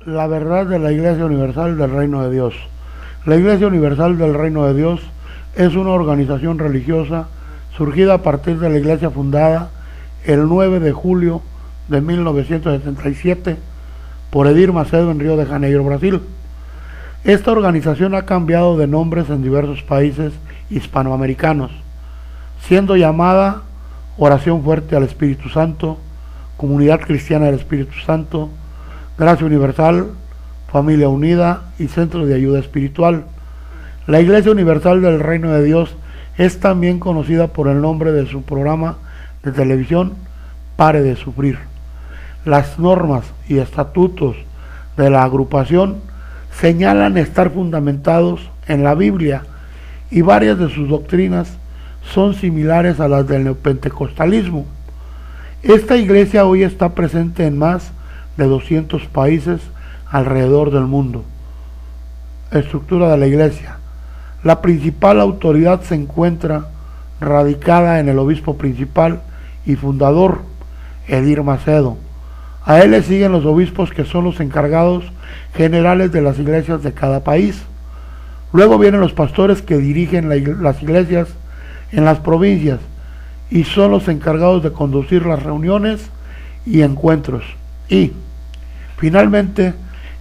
La verdad de la Iglesia Universal del Reino de Dios. La Iglesia Universal del Reino de Dios es una organización religiosa surgida a partir de la iglesia fundada el 9 de julio de 1977 por Edir Macedo en Río de Janeiro, Brasil. Esta organización ha cambiado de nombres en diversos países hispanoamericanos, siendo llamada Oración Fuerte al Espíritu Santo, Comunidad Cristiana del Espíritu Santo, Gracia Universal, Familia Unida y Centro de Ayuda Espiritual. La Iglesia Universal del Reino de Dios es también conocida por el nombre de su programa de televisión Pare de Sufrir. Las normas y estatutos de la agrupación señalan estar fundamentados en la Biblia y varias de sus doctrinas son similares a las del neopentecostalismo. Esta iglesia hoy está presente en más de 200 países alrededor del mundo. Estructura de la iglesia. La principal autoridad se encuentra radicada en el obispo principal y fundador, Edir Macedo. A él le siguen los obispos, que son los encargados generales de las iglesias de cada país. Luego vienen los pastores, que dirigen las iglesias en las provincias y son los encargados de conducir las reuniones y encuentros. Y finalmente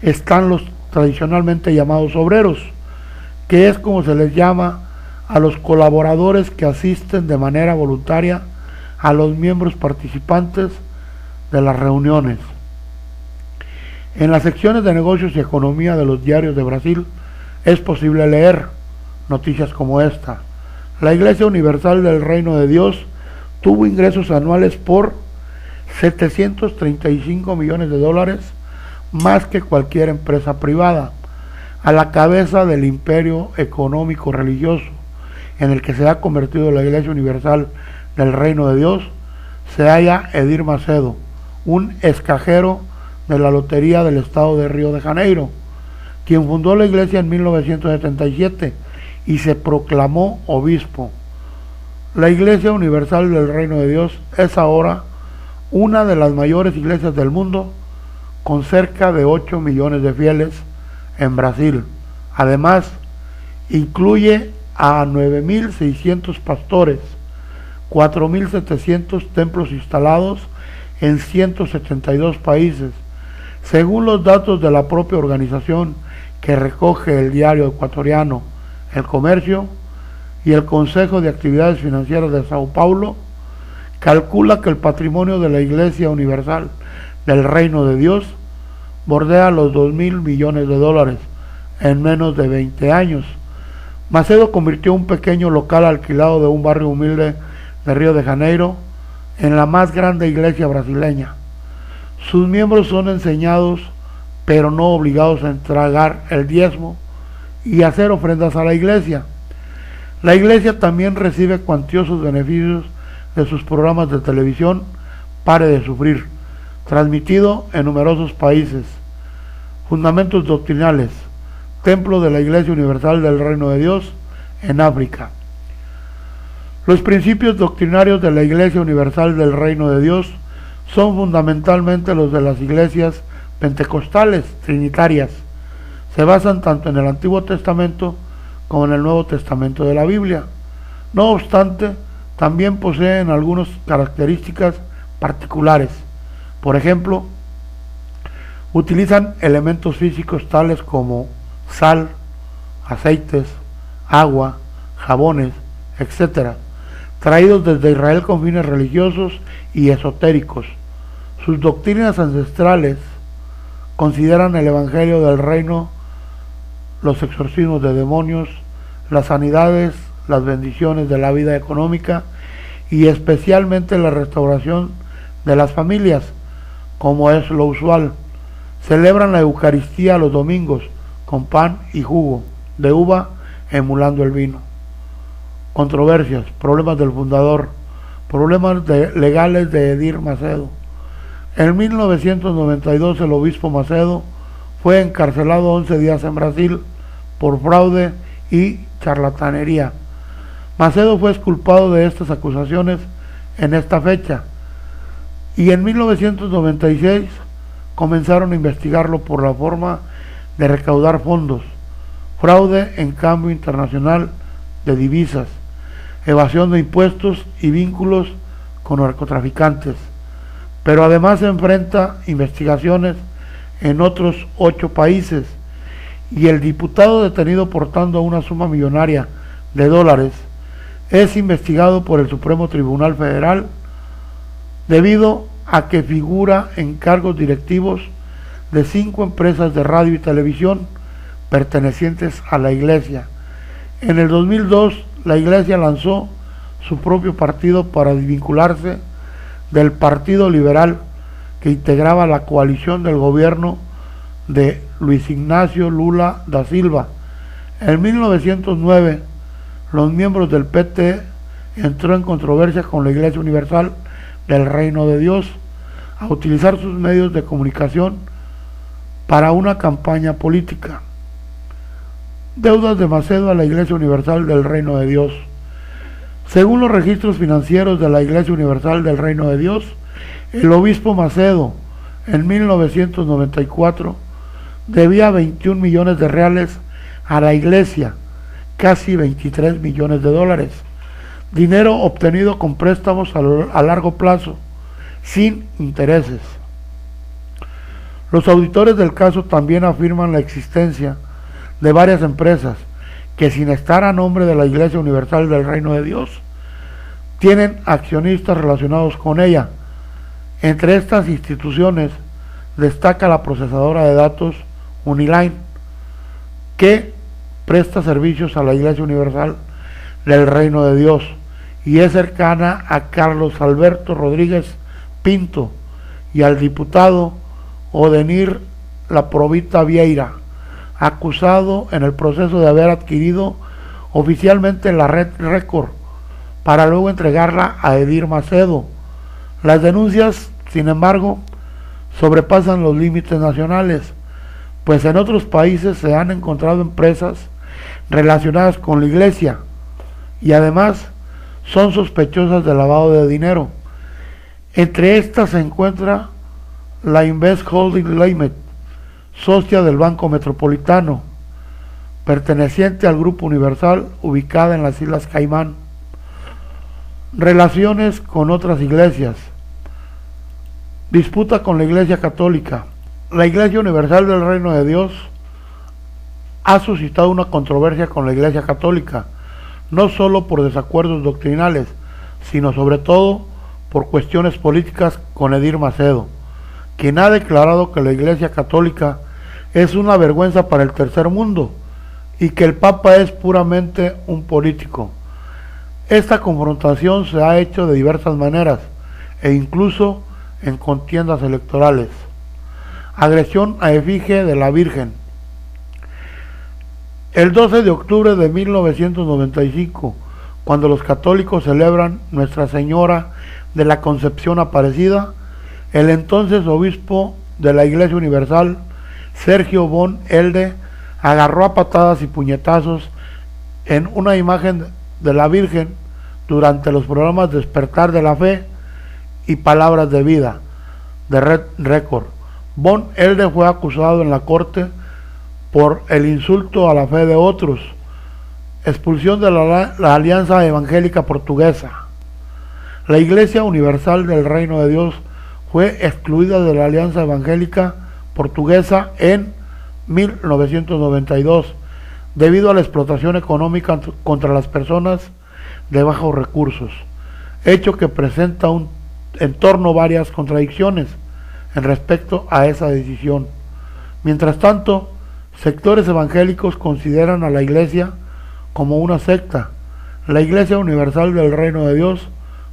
están los tradicionalmente llamados obreros, que es como se les llama a los colaboradores que asisten de manera voluntaria a los miembros participantes de las reuniones. En las secciones de negocios y economía de los diarios de Brasil es posible leer noticias como esta: la Iglesia Universal del Reino de Dios tuvo ingresos anuales por 735 millones de dólares, más que cualquier empresa privada. A la cabeza del imperio económico religioso en el que se ha convertido la Iglesia Universal del Reino de Dios se halla Edir Macedo, un escajero de la lotería del estado de Río de Janeiro, quien fundó la iglesia en 1977 y se proclamó obispo. La Iglesia Universal del Reino de Dios es ahora una de las mayores iglesias del mundo, con cerca de 8 millones de fieles en Brasil. Además, incluye a 9.600 pastores, 4.700 templos instalados en 172 países, según los datos de la propia organización que recoge el diario ecuatoriano El Comercio y el Consejo de Actividades Financieras de Sao Paulo. Calcula que el patrimonio de la Iglesia Universal del Reino de Dios bordea los 2.000 millones de dólares en menos de 20 años. Macedo convirtió un pequeño local alquilado de un barrio humilde de Río de Janeiro en la más grande iglesia brasileña. Sus miembros son enseñados, pero no obligados a entregar el diezmo y hacer ofrendas a la iglesia. La iglesia también recibe cuantiosos beneficios de sus programas de televisión Pare de Sufrir, transmitido en numerosos países. Fundamentos doctrinales: Templo de la Iglesia Universal del Reino de Dios en África. Los principios doctrinarios de la Iglesia Universal del Reino de Dios son fundamentalmente los de las iglesias pentecostales trinitarias. Se basan tanto en el Antiguo Testamento como en el Nuevo Testamento de la Biblia. No obstante, también poseen algunas características particulares. Por ejemplo, utilizan elementos físicos tales como sal, aceites, agua, jabones, etc., traídos desde Israel con fines religiosos y esotéricos. Sus doctrinas ancestrales consideran el Evangelio del Reino, los exorcismos de demonios, las sanidades, las bendiciones de la vida económica y especialmente la restauración de las familias, como es lo usual. Celebran la Eucaristía los domingos con pan y jugo de uva, emulando el vino. Controversias, problemas del fundador, problemas legales de Edir Macedo. En 1992 el obispo Macedo fue encarcelado 11 días en Brasil por fraude y charlatanería. Macedo fue exculpado de estas acusaciones en esta fecha y en 1996 comenzaron a investigarlo por la forma de recaudar fondos, fraude en cambio internacional de divisas, evasión de impuestos y vínculos con narcotraficantes. Pero además se enfrenta investigaciones en otros 8 países y el diputado detenido portando una suma millonaria de dólares es investigado por el Supremo Tribunal Federal debido a que figura en cargos directivos de 5 empresas de radio y televisión pertenecientes a la Iglesia. En el 2002, la Iglesia lanzó su propio partido para desvincularse del Partido Liberal que integraba la coalición del gobierno de Luis Ignacio Lula da Silva. En 1909, los miembros del PT entró en controversia con la Iglesia Universal del Reino de Dios a utilizar sus medios de comunicación para una campaña política. Deudas de Macedo a la Iglesia Universal del Reino de Dios. Según los registros financieros de la Iglesia Universal del Reino de Dios, el obispo Macedo en 1994 debía 21 millones de reales a la Iglesia, casi 23 millones de dólares, dinero obtenido con préstamos a largo plazo, sin intereses. Los auditores del caso también afirman la existencia de varias empresas que, sin estar a nombre de la Iglesia Universal del Reino de Dios, tienen accionistas relacionados con ella. Entre estas instituciones destaca la procesadora de datos Uniline, que presta servicios a la Iglesia Universal del Reino de Dios y es cercana a Carlos Alberto Rodríguez Pinto y al diputado Odenir La Provita Vieira, acusado en el proceso de haber adquirido oficialmente la red Record para luego entregarla a Edir Macedo. Las denuncias, sin embargo, sobrepasan los límites nacionales, pues en otros países se han encontrado empresas relacionadas con la Iglesia y además son sospechosas de lavado de dinero. Entre estas se encuentra la Invest Holding Limited, socia del Banco Metropolitano, perteneciente al Grupo Universal, ubicada en las Islas Caimán. Relaciones con otras iglesias. Disputa con la Iglesia Católica. La Iglesia Universal del Reino de Dios ha suscitado una controversia con la Iglesia Católica, no solo por desacuerdos doctrinales, sino sobre todo por cuestiones políticas con Edir Macedo, quien ha declarado que la Iglesia Católica es una vergüenza para el tercer mundo y que el Papa es puramente un político. Esta confrontación se ha hecho de diversas maneras e incluso en contiendas electorales. Agresión a efigie de la Virgen. El 12 de octubre de 1995, cuando los católicos celebran Nuestra Señora de la Concepción Aparecida, el entonces obispo de la Iglesia Universal, Sergio Von Elde, agarró a patadas y puñetazos en una imagen de la Virgen durante los programas Despertar de la Fe y Palabras de Vida de Red Record. Von Elde fue acusado en la corte por el insulto a la fe de otros, expulsión de la Alianza Evangélica Portuguesa. La Iglesia Universal del Reino de Dios fue excluida de la Alianza Evangélica Portuguesa en 1992 debido a la explotación económica contra las personas de bajos recursos, hecho que presenta en torno varias contradicciones en respecto a esa decisión. Mientras tanto, sectores evangélicos consideran a la Iglesia como una secta. La Iglesia Universal del Reino de Dios,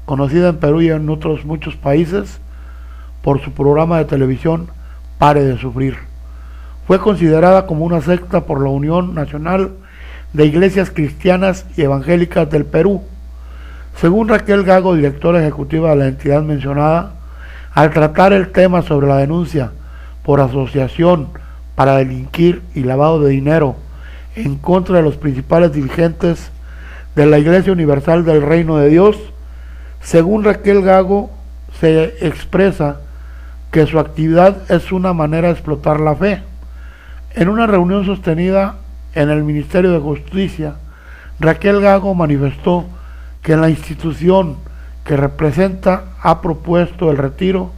conocida en Perú y en otros muchos países por su programa de televisión Pare de Sufrir, fue considerada como una secta por la Unión Nacional de Iglesias Cristianas y Evangélicas del Perú. Según Raquel Gago, directora ejecutiva de la entidad mencionada, al tratar el tema sobre la denuncia por asociación para delinquir y lavado de dinero en contra de los principales dirigentes de la Iglesia Universal del Reino de Dios, según Raquel Gago, se expresa que su actividad es una manera de explotar la fe. En una reunión sostenida en el Ministerio de Justicia, Raquel Gago manifestó que la institución que representa ha propuesto el retiro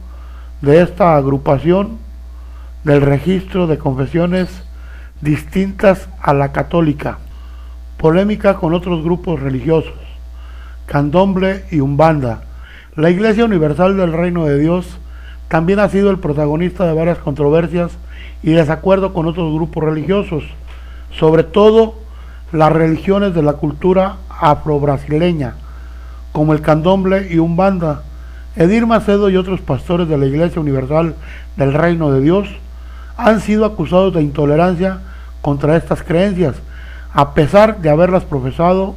de esta agrupación del registro de confesiones distintas a la católica. Polémica con otros grupos religiosos, Candomblé y Umbanda. La Iglesia Universal del Reino de Dios también ha sido el protagonista de varias controversias y desacuerdo con otros grupos religiosos, sobre todo las religiones de la cultura afro-brasileña, como el Candomblé y Umbanda. Edir Macedo y otros pastores de la Iglesia Universal del Reino de Dios han sido acusados de intolerancia contra estas creencias, a pesar de haberlas profesado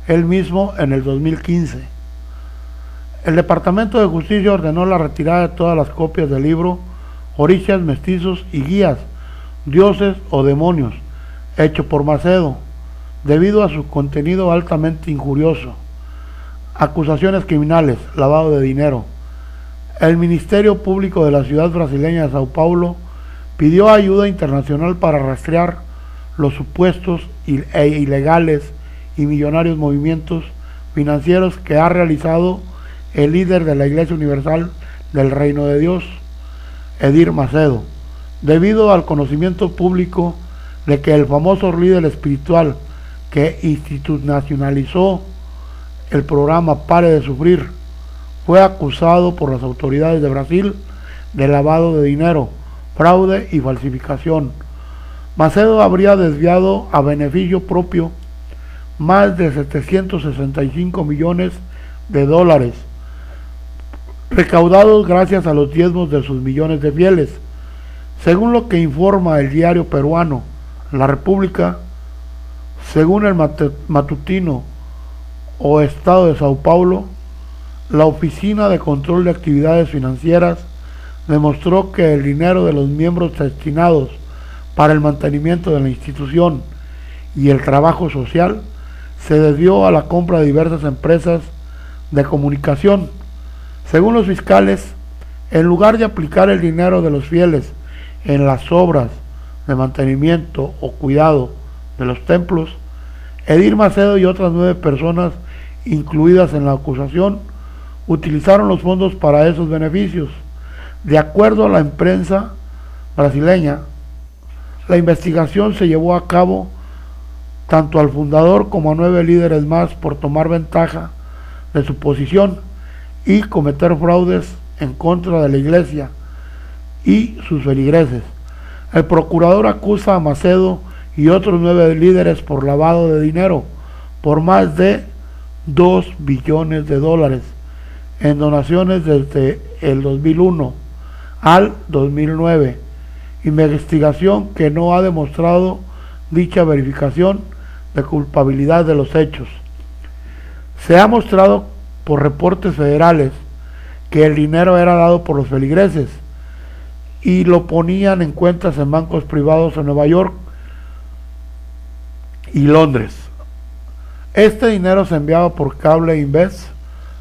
él mismo en el 2015. El Departamento de Justicia ordenó la retirada de todas las copias del libro Orishas, Mestizos y Guías, Dioses o Demonios, hecho por Macedo, debido a su contenido altamente injurioso. Acusaciones criminales, lavado de dinero. El Ministerio Público de la ciudad brasileña de Sao Paulo pidió ayuda internacional para rastrear los supuestos e ilegales y millonarios movimientos financieros que ha realizado el líder de la Iglesia Universal del Reino de Dios, Edir Macedo, debido al conocimiento público de que el famoso líder espiritual que institucionalizó el programa Pare de Sufrir fue acusado por las autoridades de Brasil de lavado de dinero, fraude y falsificación. Macedo habría desviado a beneficio propio más de 765 millones de dólares, recaudados gracias a los diezmos de sus millones de fieles. Según lo que informa el diario peruano La República, según el matutino o Estado de Sao Paulo, la Oficina de Control de Actividades Financieras demostró que el dinero de los miembros destinados para el mantenimiento de la institución y el trabajo social se desvió a la compra de diversas empresas de comunicación. Según los fiscales, en lugar de aplicar el dinero de los fieles en las obras de mantenimiento o cuidado de los templos, Edir Macedo y otras 9 personas incluidas en la acusación utilizaron los fondos para esos beneficios. De acuerdo a la prensa brasileña, la investigación se llevó a cabo tanto al fundador como a 9 líderes más por tomar ventaja de su posición y cometer fraudes en contra de la Iglesia y sus feligreses. El procurador acusa a Macedo y otros 9 líderes por lavado de dinero por más de 2 billones de dólares en donaciones desde el 2001 al 2009, investigación que no ha demostrado dicha verificación de culpabilidad de los hechos. Se ha mostrado por reportes federales que el dinero era dado por los feligreses y lo ponían en cuentas en bancos privados en Nueva York y Londres. Este dinero se enviaba por Cable Invest,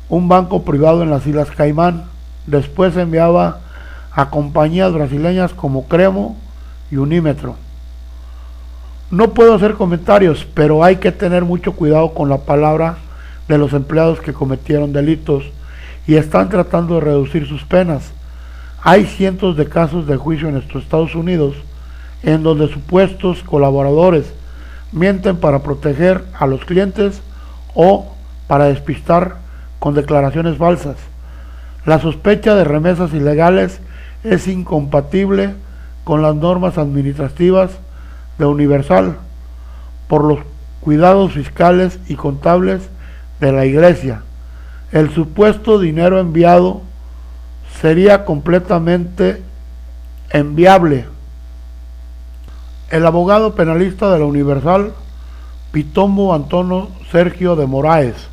un banco privado en las Islas Caimán. Después se enviaba a compañías brasileñas como Cremo y Unímetro. No puedo hacer comentarios, pero hay que tener mucho cuidado con la palabra de los empleados que cometieron delitos y están tratando de reducir sus penas. Hay cientos de casos de juicio en estos Estados Unidos en donde supuestos colaboradores mienten para proteger a los clientes o para despistar con declaraciones falsas. La sospecha de remesas ilegales es incompatible con las normas administrativas de Universal por los cuidados fiscales y contables de la Iglesia. El supuesto dinero enviado sería completamente enviable. El abogado penalista de la Universal, Pitombo Antonio Sergio de Moraes.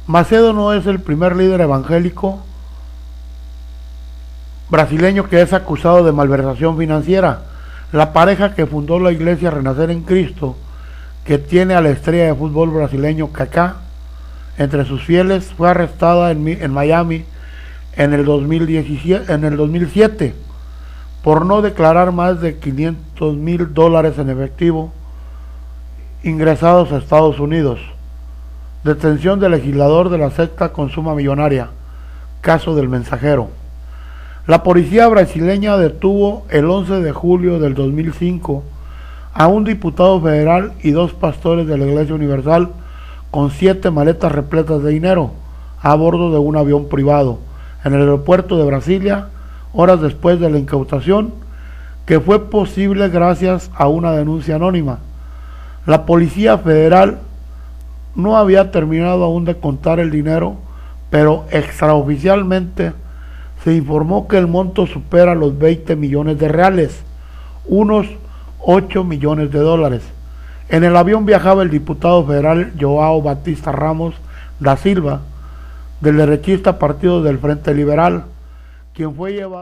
Macedo no es el primer líder evangélico brasileño que es acusado de malversación financiera. La pareja que fundó la Iglesia Renacer en Cristo, que tiene a la estrella de fútbol brasileño Kaká entre sus fieles, fue arrestada en Miami en el 2007 por no declarar más de $500,000 en efectivo ingresados a Estados Unidos. Detención del legislador de la secta con suma millonaria. Caso del Mensajero. La policía brasileña detuvo el 11 de julio del 2005 a un diputado federal y 2 pastores de la Iglesia Universal con 7 maletas repletas de dinero a bordo de un avión privado en el aeropuerto de Brasilia, horas después de la incautación, que fue posible gracias a una denuncia anónima. La Policía Federal no había terminado aún de contar el dinero, pero extraoficialmente se informó que el monto supera los 20 millones de reales, unos 8 millones de dólares. En el avión viajaba el diputado federal João Batista Ramos da Silva, del derechista Partido del Frente Liberal, quien fue llevado